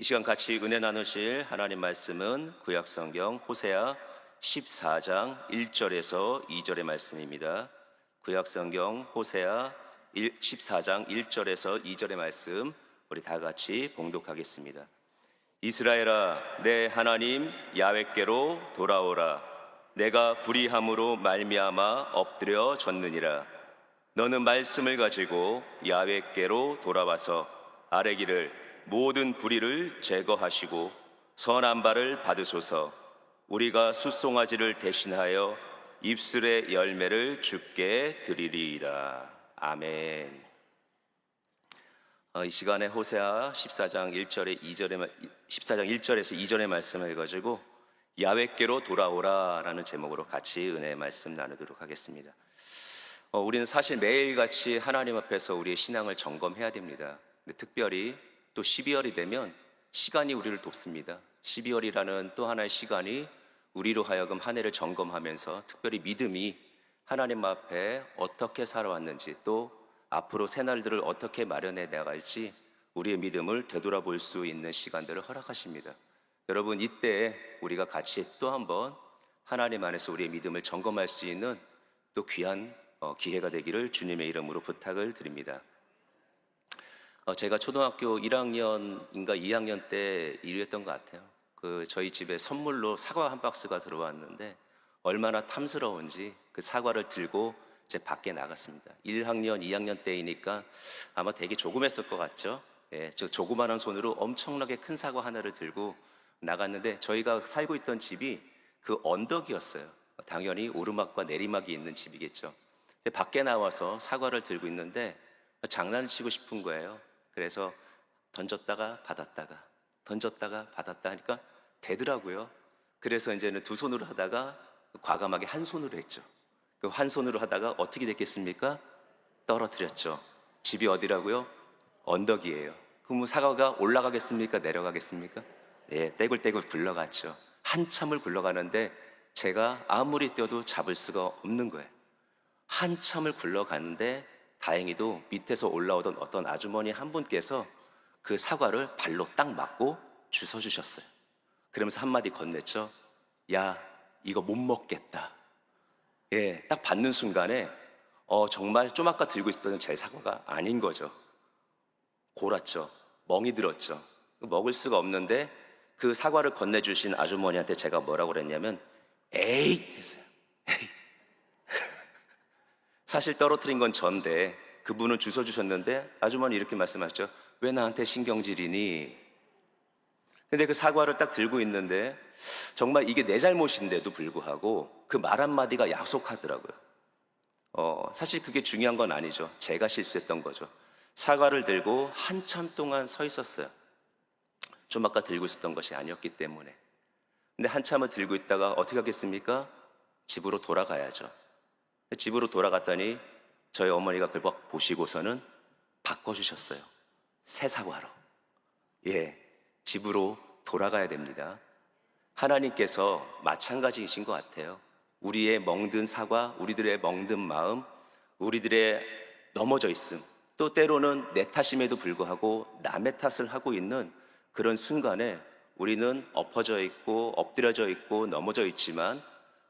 이 시간 같이 은혜 나누실 하나님 말씀은 구약성경 호세아 14장 1절에서 2절의 말씀입니다. 구약성경 호세아 14장 1절에서 2절의 말씀 우리 다 같이 봉독하겠습니다. 이스라엘아, 내 하나님 야훼께로 돌아오라. 내가 불의함으로 말미암아 엎드려졌느니라. 너는 말씀을 가지고 야훼께로 돌아와서 아뢰기를 모든 불의를 제거하시고 선한 바를 받으소서. 우리가 숫송아지를 대신하여 입술의 열매를 주께 드리리이다. 아멘. 이 시간에 호세아 14장 1절에서 2절의 말씀을 가지고 야훼께로 돌아오라라는 제목으로 같이 은혜의 말씀 나누도록 하겠습니다. 우리는 사실 매일같이 하나님 앞에서 우리의 신앙을 점검해야 됩니다. 근데 특별히 또 12월이 되면 시간이 우리를 돕습니다. 12월이라는 또 하나의 시간이 우리로 하여금 한 해를 점검하면서 특별히 믿음이 하나님 앞에 어떻게 살아왔는지, 또 앞으로 새날들을 어떻게 마련해 나갈지 우리의 믿음을 되돌아볼 수 있는 시간들을 허락하십니다. 여러분, 이때 우리가 같이 또 한번 하나님 안에서 우리의 믿음을 점검할 수 있는 또 귀한 기회가 되기를 주님의 이름으로 부탁을 드립니다. 제가 초등학교 1학년인가 2학년 때 일했던 것 같아요. 저희 집에 선물로 사과 한 박스가 들어왔는데 얼마나 탐스러운지 그 사과를 들고 이제 밖에 나갔습니다. 1학년, 2학년 때이니까 아마 되게 조그맸을 것 같죠. 예, 저 조그마한 손으로 엄청나게 큰 사과 하나를 들고 나갔는데 저희가 살고 있던 집이 그 언덕이었어요. 당연히 오르막과 내리막이 있는 집이겠죠. 근데 밖에 나와서 사과를 들고 있는데 장난을 치고 싶은 거예요. 그래서 던졌다가 받았다가 던졌다가 받았다 하니까 되더라고요. 그래서 이제는 두 손으로 하다가 과감하게 한 손으로 했죠. 그 한 손으로 하다가 어떻게 됐겠습니까? 떨어뜨렸죠. 집이 어디라고요? 언덕이에요. 그럼 사과가 올라가겠습니까? 내려가겠습니까? 예, 떼굴떼굴 굴러갔죠. 한참을 굴러가는데 제가 아무리 뛰어도 잡을 수가 없는 거예요. 한참을 굴러가는데 다행히도 밑에서 올라오던 어떤 아주머니 한 분께서 그 사과를 발로 딱 맞고 주워주셨어요. 그러면서 한마디 건넸죠. 야, 이거 못 먹겠다. 예, 딱 받는 순간에 정말 좀 아까 들고 있었던 제 사과가 아닌 거죠. 골았죠. 멍이 들었죠. 먹을 수가 없는데 그 사과를 건네주신 아주머니한테 제가 뭐라고 그랬냐면 에잇 했어요. 에잇. 사실 떨어뜨린 건 전데 그분은 주워주셨는데 아주머니 이렇게 말씀하셨죠. 왜 나한테 신경질이니? 근데 그 사과를 딱 들고 있는데 정말 이게 내 잘못인데도 불구하고 그 말 한마디가 야속하더라고요. 사실 그게 중요한 건 아니죠. 제가 실수했던 거죠. 사과를 들고 한참 동안 서 있었어요. 좀 아까 들고 있었던 것이 아니었기 때문에. 근데 한참을 들고 있다가 어떻게 하겠습니까? 집으로 돌아가야죠. 집으로 돌아갔더니 저희 어머니가 그걸 보시고서는 바꿔주셨어요. 새 사과로. 예, 집으로 돌아가야 됩니다. 하나님께서 마찬가지이신 것 같아요. 우리의 멍든 사과, 우리들의 멍든 마음, 우리들의 넘어져 있음, 또 때로는 내 탓임에도 불구하고 남의 탓을 하고 있는 그런 순간에 우리는 엎어져 있고 엎드려져 있고 넘어져 있지만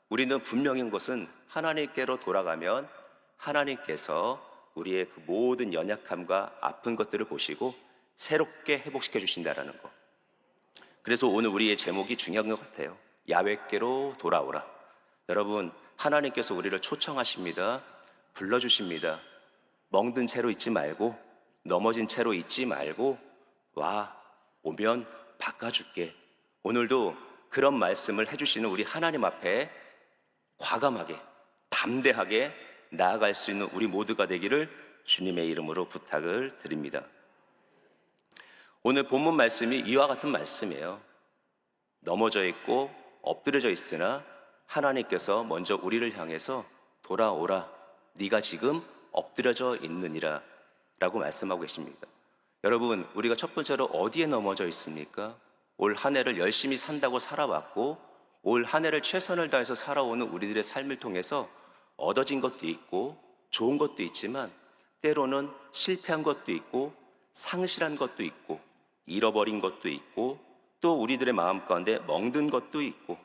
우리는 분명한 것은 하나님께로 돌아가면 하나님께서 우리의 그 모든 연약함과 아픈 것들을 보시고 새롭게 회복시켜 주신다는 것. 그래서 오늘 우리의 제목이 중요한 것 같아요. 야훼께로 돌아오라. 여러분, 하나님께서 우리를 초청하십니다. 불러주십니다. 멍든 채로 있지 말고, 넘어진 채로 있지 말고, 오면 바꿔줄게. 오늘도 그런 말씀을 해주시는 우리 하나님 앞에 과감하게, 담대하게 나아갈 수 있는 우리 모두가 되기를 주님의 이름으로 부탁을 드립니다. 오늘 본문 말씀이 이와 같은 말씀이에요. 넘어져 있고 엎드려져 있으나 하나님께서 먼저 우리를 향해서 돌아오라. 네가 지금 엎드려져 있느니라 라고 말씀하고 계십니다. 여러분, 우리가 첫 번째로 어디에 넘어져 있습니까? 올 한 해를 열심히 산다고 살아왔고 올 한 해를 최선을 다해서 살아오는 우리들의 삶을 통해서 얻어진 것도 있고 좋은 것도 있지만 때로는 실패한 것도 있고 상실한 것도 있고 잃어버린 것도 있고 또 우리들의 마음 가운데 멍든 것도 있고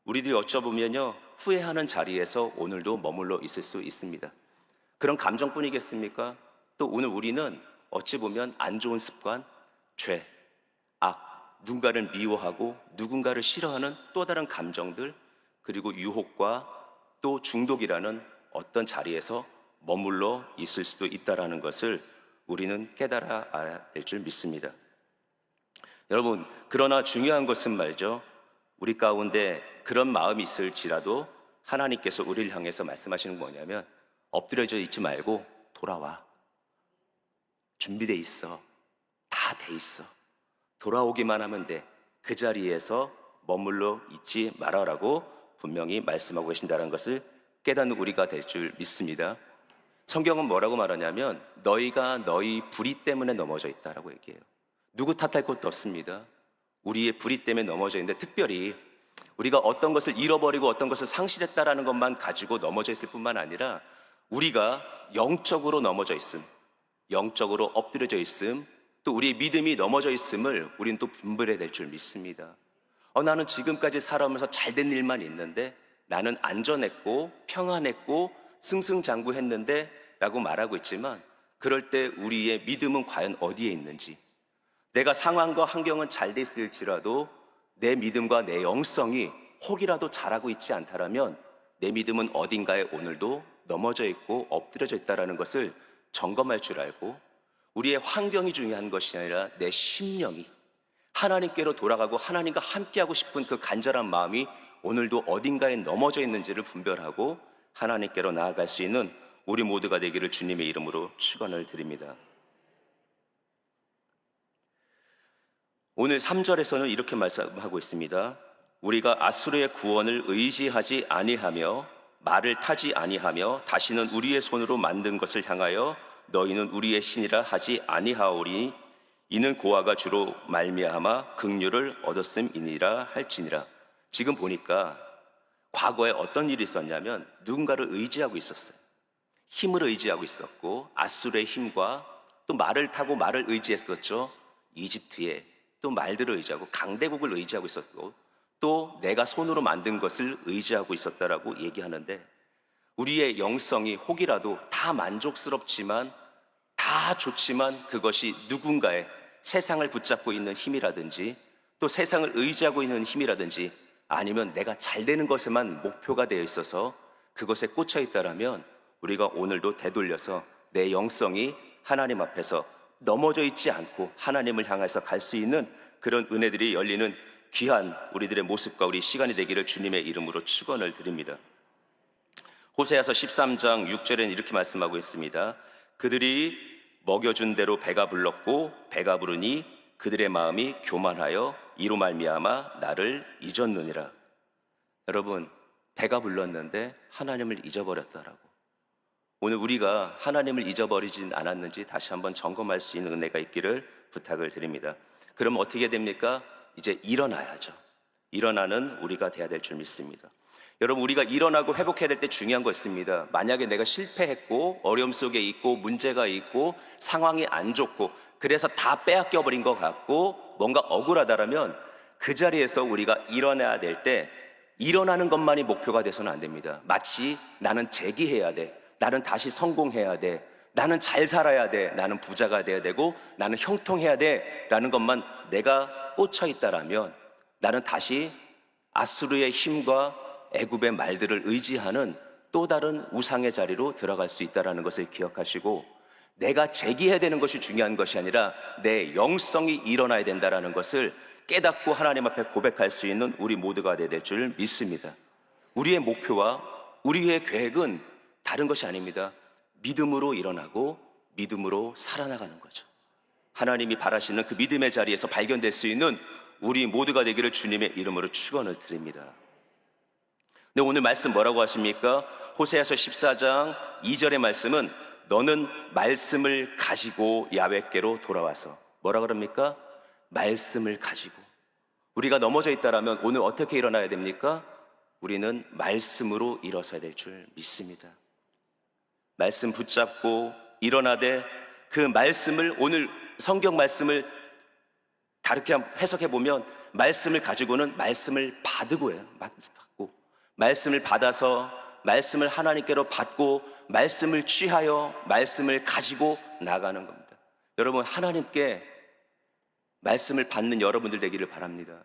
우리들이 어쩌보면요 후회하는 자리에서 오늘도 머물러 있을 수 있습니다. 그런 감정뿐이겠습니까? 또 오늘 우리는 어찌 보면 안 좋은 습관, 죄, 악, 누군가를 미워하고 누군가를 싫어하는 또 다른 감정들 그리고 유혹과 또 중독이라는 어떤 자리에서 머물러 있을 수도 있다는 것을 우리는 깨달아 알아야 될 줄 믿습니다. 여러분, 그러나 중요한 것은 말이죠. 우리 가운데 그런 마음이 있을지라도 하나님께서 우리를 향해서 말씀하시는 뭐냐면 엎드려져 있지 말고 돌아와. 준비돼 있어. 다 돼 있어. 돌아오기만 하면 돼. 그 자리에서 머물러 있지 말아라고 분명히 말씀하고 계신다는 것을 깨닫는 우리가 될 줄 믿습니다. 성경은 뭐라고 말하냐면 너희가 너희 불의 때문에 넘어져 있다라고 얘기해요. 누구 탓할 것도 없습니다. 우리의 불의 때문에 넘어져 있는데 특별히 우리가 어떤 것을 잃어버리고 어떤 것을 상실했다라는 것만 가지고 넘어져 있을 뿐만 아니라 우리가 영적으로 넘어져 있음, 영적으로 엎드려져 있음, 또 우리의 믿음이 넘어져 있음을 우리는 또 분별해야 될 줄 믿습니다. 나는 지금까지 살아오면서 잘된 일만 있는데 나는 안전했고 평안했고 승승장구했는데 라고 말하고 있지만 그럴 때 우리의 믿음은 과연 어디에 있는지, 내가 상황과 환경은 잘 돼 있을지라도 내 믿음과 내 영성이 혹이라도 잘하고 있지 않다라면 내 믿음은 어딘가에 오늘도 넘어져 있고 엎드려져 있다는 것을 점검할 줄 알고, 우리의 환경이 중요한 것이 아니라 내 심령이 하나님께로 돌아가고 하나님과 함께하고 싶은 그 간절한 마음이 오늘도 어딘가에 넘어져 있는지를 분별하고 하나님께로 나아갈 수 있는 우리 모두가 되기를 주님의 이름으로 축원을 드립니다. 오늘 3절에서는 이렇게 말씀하고 있습니다. 우리가 아수르의 구원을 의지하지 아니하며 말을 타지 아니하며 다시는 우리의 손으로 만든 것을 향하여 너희는 우리의 신이라 하지 아니하오리. 이는 고아가 주로 말미암아 긍휼을 얻었음이니라 할지니라. 지금 보니까 과거에 어떤 일이 있었냐면 누군가를 의지하고 있었어요. 힘을 의지하고 있었고 아수르의 힘과 또 말을 타고 말을 의지했었죠. 이집트에 또 말들을 의지하고 강대국을 의지하고 있었고 또 내가 손으로 만든 것을 의지하고 있었다라고 얘기하는데, 우리의 영성이 혹이라도 다 만족스럽지만 다 좋지만 그것이 누군가의 세상을 붙잡고 있는 힘이라든지 또 세상을 의지하고 있는 힘이라든지 아니면 내가 잘 되는 것에만 목표가 되어 있어서 그것에 꽂혀 있다라면 우리가 오늘도 되돌려서 내 영성이 하나님 앞에서 넘어져 있지 않고 하나님을 향해서 갈 수 있는 그런 은혜들이 열리는 귀한 우리들의 모습과 우리 시간이 되기를 주님의 이름으로 축원을 드립니다. 호세아서 13장 6절에는 이렇게 말씀하고 있습니다. 그들이 먹여준 대로 배가 불렀고 배가 부르니 그들의 마음이 교만하여 이로 말미암아 나를 잊었느니라. 여러분, 배가 불렀는데 하나님을 잊어버렸다라고. 오늘 우리가 하나님을 잊어버리진 않았는지 다시 한번 점검할 수 있는 은혜가 있기를 부탁을 드립니다. 그럼 어떻게 됩니까? 이제 일어나야죠. 일어나는 우리가 돼야 될 줄 믿습니다. 여러분, 우리가 일어나고 회복해야 될 때 중요한 거 있습니다. 만약에 내가 실패했고 어려움 속에 있고 문제가 있고 상황이 안 좋고 그래서 다 빼앗겨 버린 것 같고 뭔가 억울하다라면 그 자리에서 우리가 일어나야 될 때 일어나는 것만이 목표가 돼서는 안 됩니다. 마치 나는 재기해야 돼, 나는 다시 성공해야 돼, 나는 잘 살아야 돼, 나는 부자가 돼야 되고 나는 형통해야 돼 라는 것만 내가 꽂혀 있다라면 나는 다시 아수르의 힘과 애굽의 말들을 의지하는 또 다른 우상의 자리로 들어갈 수 있다는 것을 기억하시고, 내가 재기해야 되는 것이 중요한 것이 아니라 내 영성이 일어나야 된다는 것을 깨닫고 하나님 앞에 고백할 수 있는 우리 모두가 되어야 될 줄 믿습니다. 우리의 목표와 우리의 계획은 다른 것이 아닙니다. 믿음으로 일어나고 믿음으로 살아나가는 거죠. 하나님이 바라시는 그 믿음의 자리에서 발견될 수 있는 우리 모두가 되기를 주님의 이름으로 축원을 드립니다. 근데 오늘 말씀 뭐라고 하십니까? 호세아서 14장 2절의 말씀은 너는 말씀을 가지고 야훼께로 돌아와서 뭐라 그럽니까? 말씀을 가지고. 우리가 넘어져 있다라면 오늘 어떻게 일어나야 됩니까? 우리는 말씀으로 일어서야 될 줄 믿습니다. 말씀 붙잡고 일어나되 그 말씀을, 오늘 성경 말씀을 다르게 해석해 보면 말씀을 가지고는 말씀을 받고 말씀을 받아서 말씀을 하나님께로 받고 말씀을 취하여 말씀을 가지고 나가는 겁니다. 여러분, 하나님께 말씀을 받는 여러분들 되기를 바랍니다.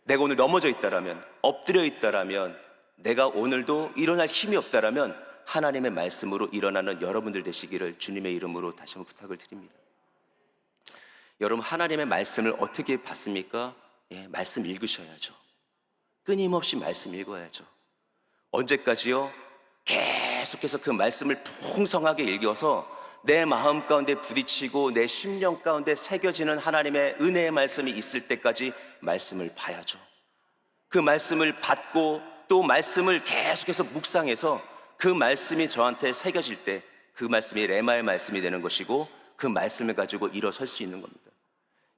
내가 오늘 넘어져 있다라면, 엎드려 있다라면, 내가 오늘도 일어날 힘이 없다라면 하나님의 말씀으로 일어나는 여러분들 되시기를 주님의 이름으로 다시 한번 부탁을 드립니다. 여러분, 하나님의 말씀을 어떻게 받습니까? 말씀 읽으셔야죠. 끊임없이 말씀 읽어야죠. 언제까지요? 계속해서 그 말씀을 풍성하게 읽어서 내 마음 가운데 부딪히고 내 심령 가운데 새겨지는 하나님의 은혜의 말씀이 있을 때까지 말씀을 봐야죠. 그 말씀을 받고 또 말씀을 계속해서 묵상해서 그 말씀이 저한테 새겨질 때 그 말씀이 레마의 말씀이 되는 것이고 그 말씀을 가지고 일어설 수 있는 겁니다.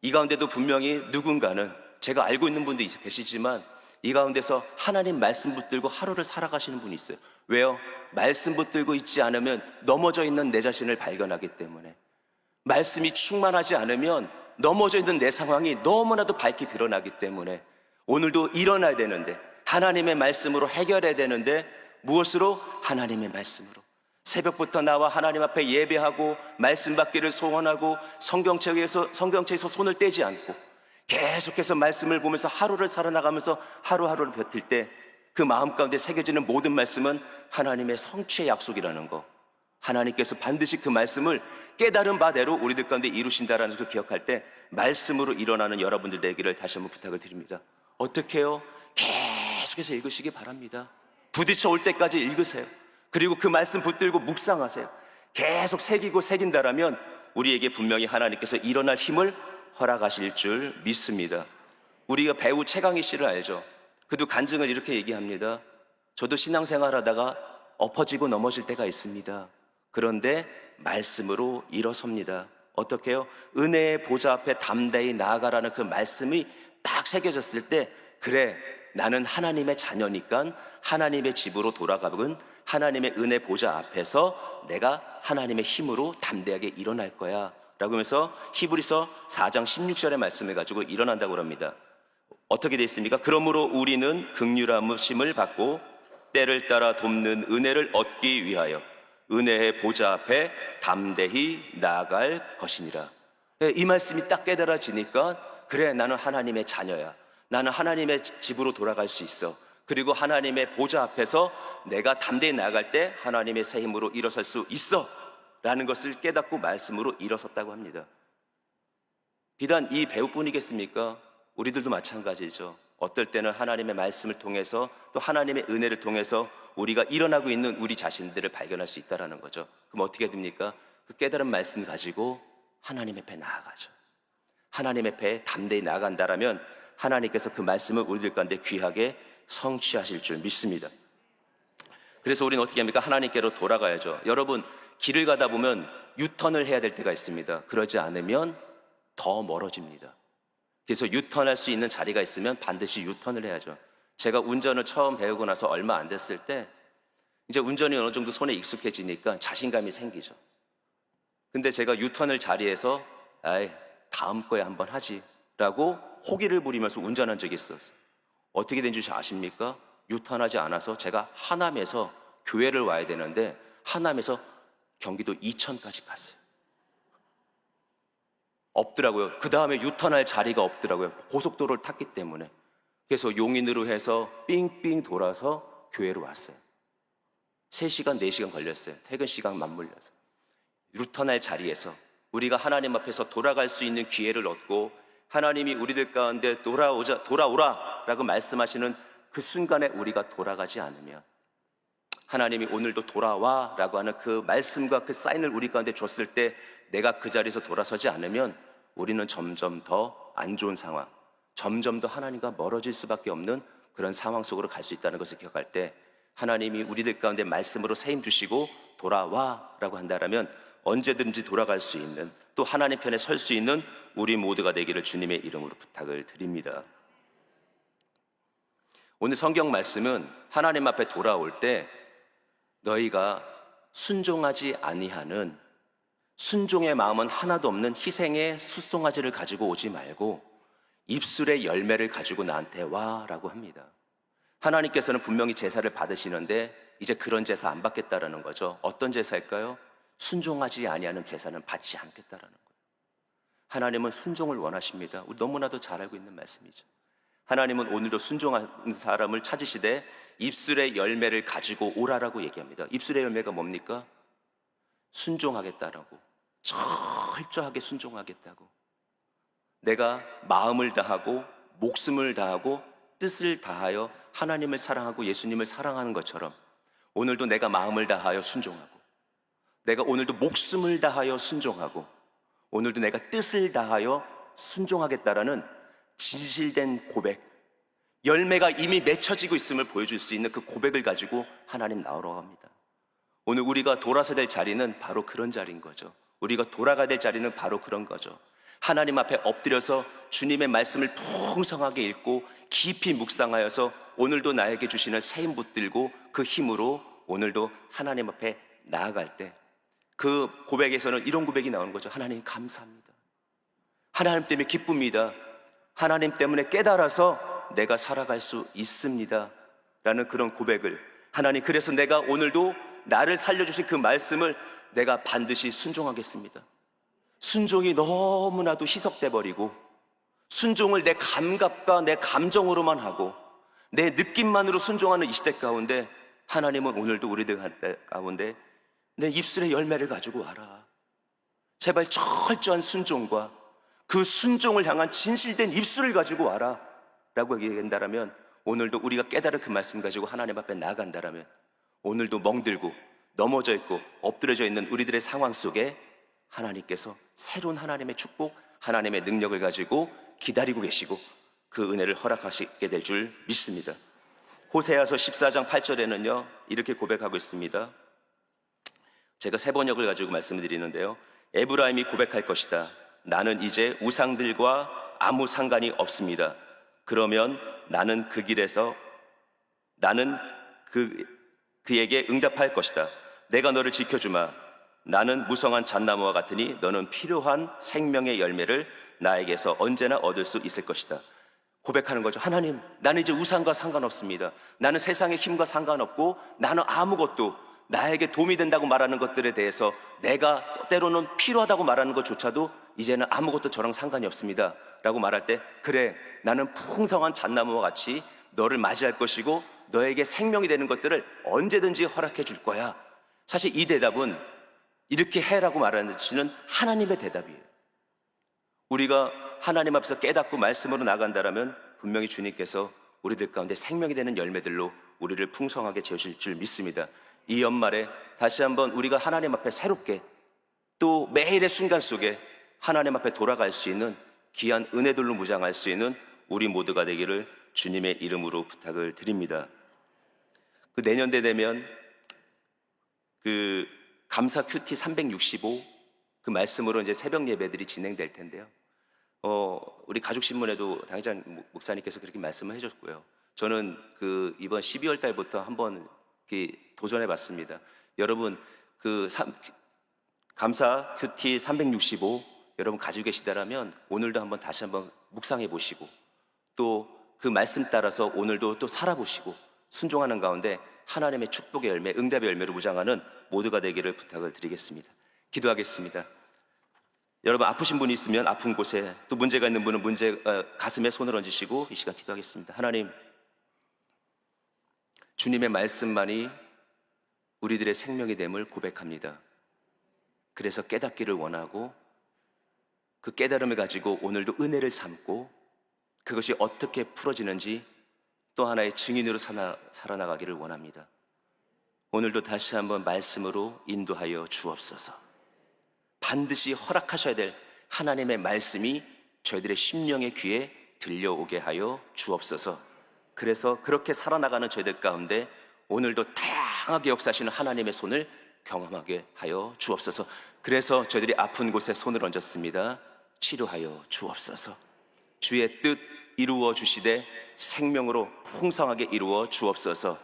이 가운데도 분명히 누군가는, 제가 알고 있는 분도 계시지만 이 가운데서 하나님 말씀 붙들고 하루를 살아가시는 분이 있어요. 왜요? 말씀 붙들고 있지 않으면 넘어져 있는 내 자신을 발견하기 때문에, 말씀이 충만하지 않으면 넘어져 있는 내 상황이 너무나도 밝게 드러나기 때문에 오늘도 일어나야 되는데, 하나님의 말씀으로 해결해야 되는데, 무엇으로? 하나님의 말씀으로. 새벽부터 나와 하나님 앞에 예배하고 말씀 받기를 소원하고 성경책에서 손을 떼지 않고 계속해서 말씀을 보면서 하루를 살아나가면서 하루하루를 버틸 때 그 마음 가운데 새겨지는 모든 말씀은 하나님의 성취의 약속이라는 거, 하나님께서 반드시 그 말씀을 깨달은 바대로 우리들 가운데 이루신다라는 것을 기억할 때 말씀으로 일어나는 여러분들 되기를 다시 한번 부탁을 드립니다. 어떻게 해요? 계속해서 읽으시기 바랍니다. 부딪혀 올 때까지 읽으세요. 그리고 그 말씀 붙들고 묵상하세요. 계속 새긴다라면 우리에게 분명히 하나님께서 일어날 힘을 허락하실 줄 믿습니다. 우리가 배우 최강희 씨를 알죠? 그도 간증을 이렇게 얘기합니다. 저도 신앙생활 하다가 엎어지고 넘어질 때가 있습니다. 그런데 말씀으로 일어섭니다. 어떻게 해요? 은혜의 보좌 앞에 담대히 나아가라는 그 말씀이 딱 새겨졌을 때, 그래, 나는 하나님의 자녀니까 하나님의 집으로 돌아가면 하나님의 은혜 보좌 앞에서 내가 하나님의 힘으로 담대하게 일어날 거야 라고 하면서 히브리서 4장 16절의 말씀을 가지고 일어난다고 합니다. 어떻게 되어 있습니까? 그러므로 우리는 긍휼함을 받고 때를 따라 돕는 은혜를 얻기 위하여 은혜의 보좌 앞에 담대히 나아갈 것이니라. 이 말씀이 딱 깨달아지니까, 그래, 나는 하나님의 자녀야, 나는 하나님의 집으로 돌아갈 수 있어, 그리고 하나님의 보좌 앞에서 내가 담대히 나아갈 때 하나님의 새 힘으로 일어설 수 있어 라는 것을 깨닫고 말씀으로 일어섰다고 합니다. 비단 이 배우뿐이겠습니까? 우리들도 마찬가지죠. 어떨 때는 하나님의 말씀을 통해서 또 하나님의 은혜를 통해서 우리가 일어나고 있는 우리 자신들을 발견할 수 있다는 거죠. 그럼 어떻게 됩니까? 그 깨달은 말씀 가지고 하나님 앞에 나아가죠. 하나님 앞에 담대히 나아간다라면 하나님께서 그 말씀을 우리들 가운데 귀하게 성취하실 줄 믿습니다. 그래서 우리는 어떻게 합니까? 하나님께로 돌아가야죠. 여러분, 길을 가다 보면 유턴을 해야 될 때가 있습니다. 그러지 않으면 더 멀어집니다. 그래서 유턴할 수 있는 자리가 있으면 반드시 유턴을 해야죠. 제가 운전을 처음 배우고 나서 얼마 안 됐을 때 이제 운전이 어느 정도 손에 익숙해지니까 자신감이 생기죠. 근데 제가 유턴을 자리에서 다음 거에 한번 하지 라고 호기를 부리면서 운전한 적이 있었어요. 어떻게 된 줄 아십니까? 유턴하지 않아서 제가 하남에서 교회를 와야 되는데 하남에서 경기도 이천까지 갔어요. 없더라고요. 그 다음에 유턴할 자리가 없더라고요. 고속도로를 탔기 때문에. 그래서 용인으로 해서 삥삥 돌아서 교회로 왔어요. 3시간, 4시간 걸렸어요. 퇴근 시간 맞물려서. 유턴할 자리에서 우리가 하나님 앞에서 돌아갈 수 있는 기회를 얻고 하나님이 우리들 가운데 돌아오라 라고 말씀하시는 그 순간에 우리가 돌아가지 않으면, 하나님이 오늘도 돌아와 라고 하는 그 말씀과 그 사인을 우리 가운데 줬을 때 내가 그 자리에서 돌아서지 않으면 우리는 점점 더 안 좋은 상황, 점점 더 하나님과 멀어질 수밖에 없는 그런 상황 속으로 갈 수 있다는 것을 기억할 때, 하나님이 우리들 가운데 말씀으로 새 힘 주시고 돌아와 라고 한다면 언제든지 돌아갈 수 있는, 또 하나님 편에 설 수 있는 우리 모두가 되기를 주님의 이름으로 부탁을 드립니다. 오늘 성경 말씀은 하나님 앞에 돌아올 때 너희가 순종하지 아니하는, 순종의 마음은 하나도 없는 희생의 숫송아지를 가지고 오지 말고 입술의 열매를 가지고 나한테 와라고 합니다. 하나님께서는 분명히 제사를 받으시는데 이제 그런 제사 안 받겠다라는 거죠. 어떤 제사일까요? 순종하지 아니하는 제사는 받지 않겠다라는 거예요. 하나님은 순종을 원하십니다. 우리 너무나도 잘 알고 있는 말씀이죠. 하나님은 오늘도 순종하는 사람을 찾으시되 입술의 열매를 가지고 오라라고 얘기합니다. 입술의 열매가 뭡니까? 순종하겠다라고, 철저하게 순종하겠다고. 내가 마음을 다하고 목숨을 다하고 뜻을 다하여 하나님을 사랑하고 예수님을 사랑하는 것처럼 오늘도 내가 마음을 다하여 순종하고, 내가 오늘도 목숨을 다하여 순종하고, 오늘도 내가 뜻을 다하여 순종하겠다라는 진실된 고백, 열매가 이미 맺혀지고 있음을 보여줄 수 있는 그 고백을 가지고 하나님 나오라고 합니다. 오늘 우리가 돌아서야 될 자리는 바로 그런 자리인 거죠. 우리가 돌아가야 될 자리는 바로 그런 거죠. 하나님 앞에 엎드려서 주님의 말씀을 풍성하게 읽고 깊이 묵상하여서 오늘도 나에게 주시는 새 힘 붙들고 그 힘으로 오늘도 하나님 앞에 나아갈 때 그 고백에서는 이런 고백이 나오는 거죠. 하나님 감사합니다. 하나님 때문에 기쁩니다. 하나님 때문에 깨달아서 내가 살아갈 수 있습니다 라는 그런 고백을, 하나님 그래서 내가 오늘도 나를 살려주신 그 말씀을 내가 반드시 순종하겠습니다. 순종이 너무나도 희석돼 버리고 순종을 내 감각과 내 감정으로만 하고 내 느낌만으로 순종하는 이 시대 가운데 하나님은 오늘도 우리들 가운데 내 입술의 열매를 가지고 와라. 제발 철저한 순종과 그 순종을 향한 진실된 입술을 가지고 와라 라고 얘기한다면, 오늘도 우리가 깨달은 그 말씀 가지고 하나님 앞에 나아간다면 오늘도 멍들고 넘어져 있고 엎드려져 있는 우리들의 상황 속에 하나님께서 새로운 하나님의 축복, 하나님의 능력을 가지고 기다리고 계시고 그 은혜를 허락하시게 될 줄 믿습니다. 호세아서 14장 8절에는요 이렇게 고백하고 있습니다. 제가 세 번역을 가지고 말씀을 드리는데요, 에브라임이 고백할 것이다. 나는 이제 우상들과 아무 상관이 없습니다. 그러면 나는 그 길에서 그에게 응답할 것이다. 내가 너를 지켜주마. 나는 무성한 잣나무와 같으니 너는 필요한 생명의 열매를 나에게서 언제나 얻을 수 있을 것이다. 고백하는 거죠. 하나님, 나는 이제 우상과 상관없습니다. 나는 세상의 힘과 상관없고 나는 아무것도, 나에게 도움이 된다고 말하는 것들에 대해서 내가 때로는 필요하다고 말하는 것조차도 이제는 아무것도 저랑 상관이 없습니다 라고 말할 때, 그래, 나는 풍성한 잣나무와 같이 너를 맞이할 것이고 너에게 생명이 되는 것들을 언제든지 허락해 줄 거야. 사실 이 대답은 이렇게 해라고 말하는 것은 하나님의 대답이에요. 우리가 하나님 앞에서 깨닫고 말씀으로 나간다면 분명히 주님께서 우리들 가운데 생명이 되는 열매들로 우리를 풍성하게 채우실 줄 믿습니다. 이 연말에 다시 한번 우리가 하나님 앞에 새롭게 또 매일의 순간 속에 하나님 앞에 돌아갈 수 있는 귀한 은혜들로 무장할 수 있는 우리 모두가 되기를 주님의 이름으로 부탁을 드립니다. 그 내년대 되면 그 감사 큐티 365 그 말씀으로 이제 새벽 예배들이 진행될 텐데요. 우리 가족신문에도 당회장 목사님께서 그렇게 말씀을 해줬고요. 저는 그 이번 12월 달부터 한번 도전해봤습니다. 여러분 감사 큐티 365 여러분 가지고 계시다라면 오늘도 한번 다시 한번 묵상해 보시고 또 그 말씀 따라서 오늘도 또 살아보시고 순종하는 가운데 하나님의 축복의 열매, 응답의 열매로 무장하는 모두가 되기를 부탁을 드리겠습니다. 기도하겠습니다. 여러분 아프신 분이 있으면 아픈 곳에, 또 문제가 있는 분은 가슴에 손을 얹으시고 이 시간 기도하겠습니다. 하나님, 주님의 말씀만이 우리들의 생명이 됨을 고백합니다. 그래서 깨닫기를 원하고 그 깨달음을 가지고 오늘도 은혜를 삼고 그것이 어떻게 풀어지는지 또 하나의 증인으로 살아나가기를 원합니다. 오늘도 다시 한번 말씀으로 인도하여 주옵소서. 반드시 허락하셔야 될 하나님의 말씀이 저희들의 심령의 귀에 들려오게 하여 주옵소서. 그래서 그렇게 살아나가는 저희들 가운데 오늘도 다양하게 역사하시는 하나님의 손을 경험하게 하여 주옵소서. 그래서 저희들이 아픈 곳에 손을 얹었습니다. 치료하여 주옵소서. 주의 뜻 이루어 주시되 생명으로 풍성하게 이루어 주옵소서.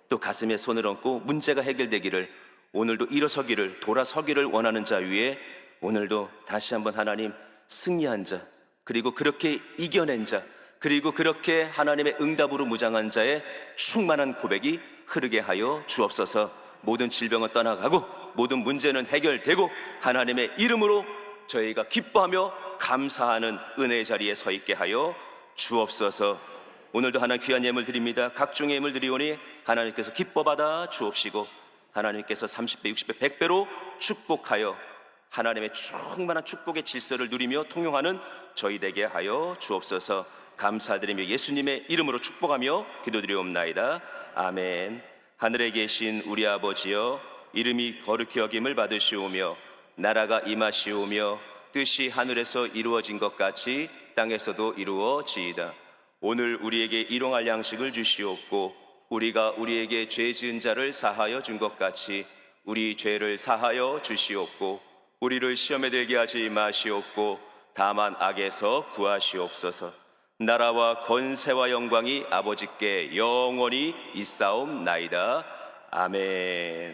또 가슴에 손을 얹고 문제가 해결되기를, 오늘도 일어서기를, 돌아서기를 원하는 자 위에 오늘도 다시 한번 하나님 승리한 자, 그리고 그렇게 이겨낸 자, 그리고 그렇게 하나님의 응답으로 무장한 자의 충만한 고백이 흐르게 하여 주옵소서. 모든 질병은 떠나가고 모든 문제는 해결되고 하나님의 이름으로 저희가 기뻐하며 감사하는 은혜의 자리에 서 있게 하여 주옵소서. 오늘도 하나님 귀한 예물 드립니다. 각종의 예물 드리오니 하나님께서 기뻐 받아 주옵시고 하나님께서 30배, 60배, 100배로 축복하여 하나님의 충만한 축복의 질서를 누리며 통용하는 저희 되게 하여 주옵소서. 감사드리며 예수님의 이름으로 축복하며 기도드리옵나이다. 아멘. 하늘에 계신 우리 아버지여, 이름이 거룩히 여김을 받으시오며 나라가 임하시오며 뜻이 하늘에서 이루어진 것 같이 땅에서도 이루어지이다. 오늘 우리에게 일용할 양식을 주시옵고 우리가 우리에게 죄 지은 자를 사하여 준 것 같이 우리 죄를 사하여 주시옵고 우리를 시험에 들게 하지 마시옵고 다만 악에서 구하시옵소서. 나라와 권세와 영광이 아버지께 영원히 있사옵나이다. 아멘.